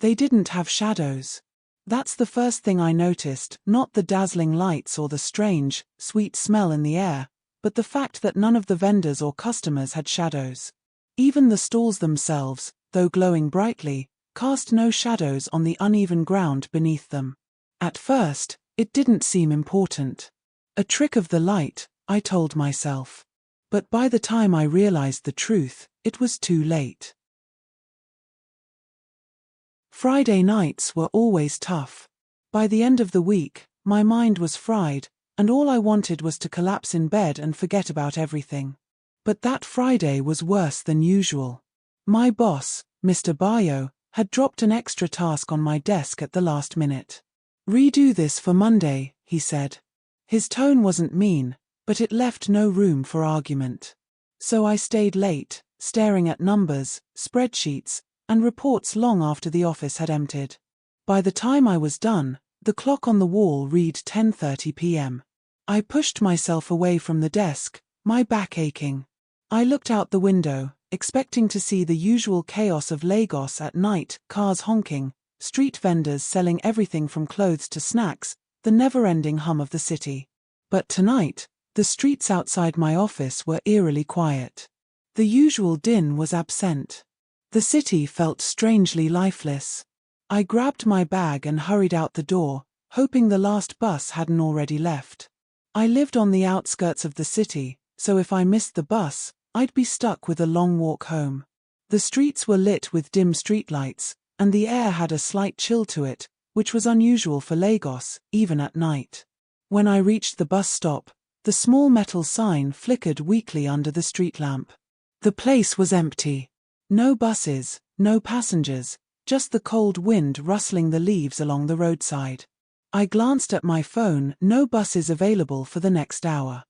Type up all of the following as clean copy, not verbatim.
They didn't have shadows. That's the first thing I noticed, not the dazzling lights or the strange, sweet smell in the air, but the fact that none of the vendors or customers had shadows. Even the stalls themselves, though glowing brightly, cast no shadows on the uneven ground beneath them. At first, it didn't seem important. A trick of the light, I told myself. But by the time I realized the truth, it was too late. Friday nights were always tough. By the end of the week, my mind was fried, and all I wanted was to collapse in bed and forget about everything. But that Friday was worse than usual. My boss, Mr. Bayo, had dropped an extra task on my desk at the last minute. "Redo this for Monday," he said. His tone wasn't mean, but it left no room for argument. So I stayed late, staring at numbers, spreadsheets, and reports long after the office had emptied. By the time I was done, the clock on the wall read 10:30 p.m. I pushed myself away from the desk, my back aching. I looked out the window, expecting to see the usual chaos of Lagos at night, cars honking, street vendors selling everything from clothes to snacks, the never-ending hum of the city. But tonight, the streets outside my office were eerily quiet. The usual din was absent. The city felt strangely lifeless. I grabbed my bag and hurried out the door, hoping the last bus hadn't already left. I lived on the outskirts of the city, so if I missed the bus, I'd be stuck with a long walk home. The streets were lit with dim streetlights, and the air had a slight chill to it, which was unusual for Lagos, even at night. When I reached the bus stop, the small metal sign flickered weakly under the street lamp. The place was empty. No buses, no passengers, just the cold wind rustling the leaves along the roadside. I glanced at my phone, no buses available for the next hour.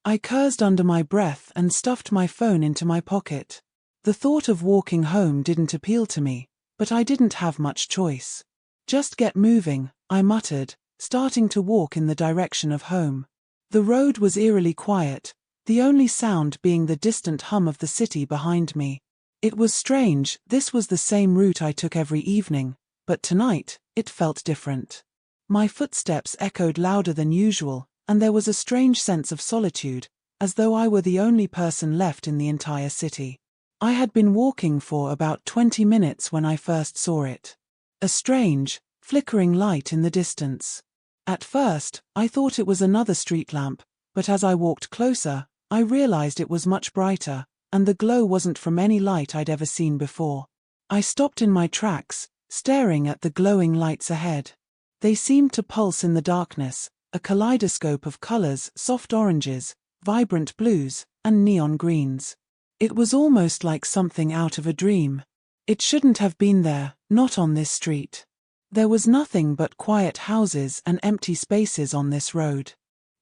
I cursed under my breath and stuffed my phone into my pocket. The thought of walking home didn't appeal to me, but I didn't have much choice. "Just get moving," I muttered, starting to walk in the direction of home. The road was eerily quiet, the only sound being the distant hum of the city behind me. It was strange, this was the same route I took every evening, but tonight, it felt different. My footsteps echoed louder than usual, and there was a strange sense of solitude, as though I were the only person left in the entire city. I had been walking for about 20 minutes when I first saw it. A strange, flickering light in the distance. At first, I thought it was another street lamp, but as I walked closer, I realized it was much brighter, and the glow wasn't from any light I'd ever seen before. I stopped in my tracks, staring at the glowing lights ahead. They seemed to pulse in the darkness, a kaleidoscope of colors, soft oranges, vibrant blues, and neon greens. It was almost like something out of a dream. It shouldn't have been there, not on this street. There was nothing but quiet houses and empty spaces on this road.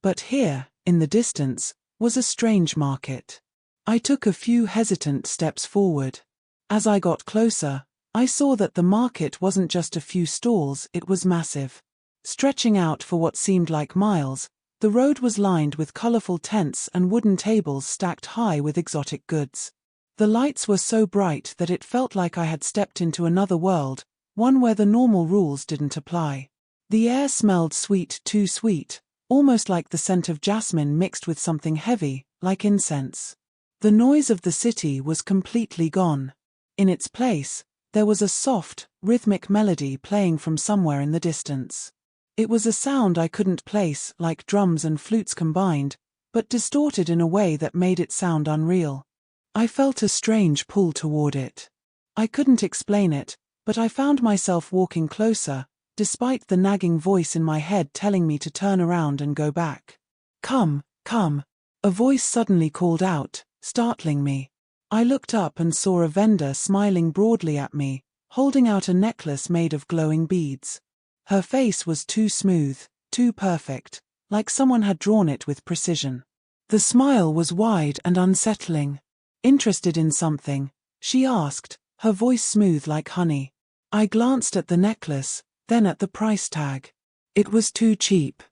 But here, in the distance, was a strange market. I took a few hesitant steps forward. As I got closer, I saw that the market wasn't just a few stalls, it was massive. Stretching out for what seemed like miles, the road was lined with colorful tents and wooden tables stacked high with exotic goods. The lights were so bright that it felt like I had stepped into another world, one where the normal rules didn't apply. The air smelled sweet, too sweet, almost like the scent of jasmine mixed with something heavy, like incense. The noise of the city was completely gone. In its place, there was a soft, rhythmic melody playing from somewhere in the distance. It was a sound I couldn't place, like drums and flutes combined, but distorted in a way that made it sound unreal. I felt a strange pull toward it. I couldn't explain it, but I found myself walking closer, despite the nagging voice in my head telling me to turn around and go back. "Come, come," a voice suddenly called out, startling me. I looked up and saw a vendor smiling broadly at me, holding out a necklace made of glowing beads. Her face was too smooth, too perfect, like someone had drawn it with precision. The smile was wide and unsettling. "Interested in something?" she asked, her voice smooth like honey. I glanced at the necklace, then at the price tag. It was too cheap.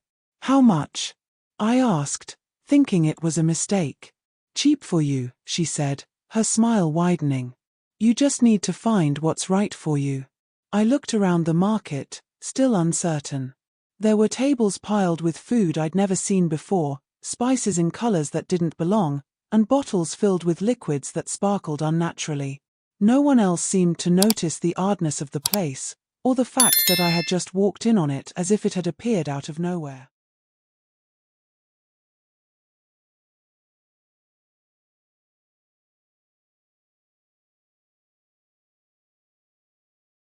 "How much?" I asked, thinking it was a mistake. "Cheap for you," she said, her smile widening. "You just need to find what's right for you." I looked around the market, still uncertain. There were tables piled with food I'd never seen before, spices in colors that didn't belong, and bottles filled with liquids that sparkled unnaturally. No one else seemed to notice the oddness of the place, or the fact that I had just walked in on it as if it had appeared out of nowhere.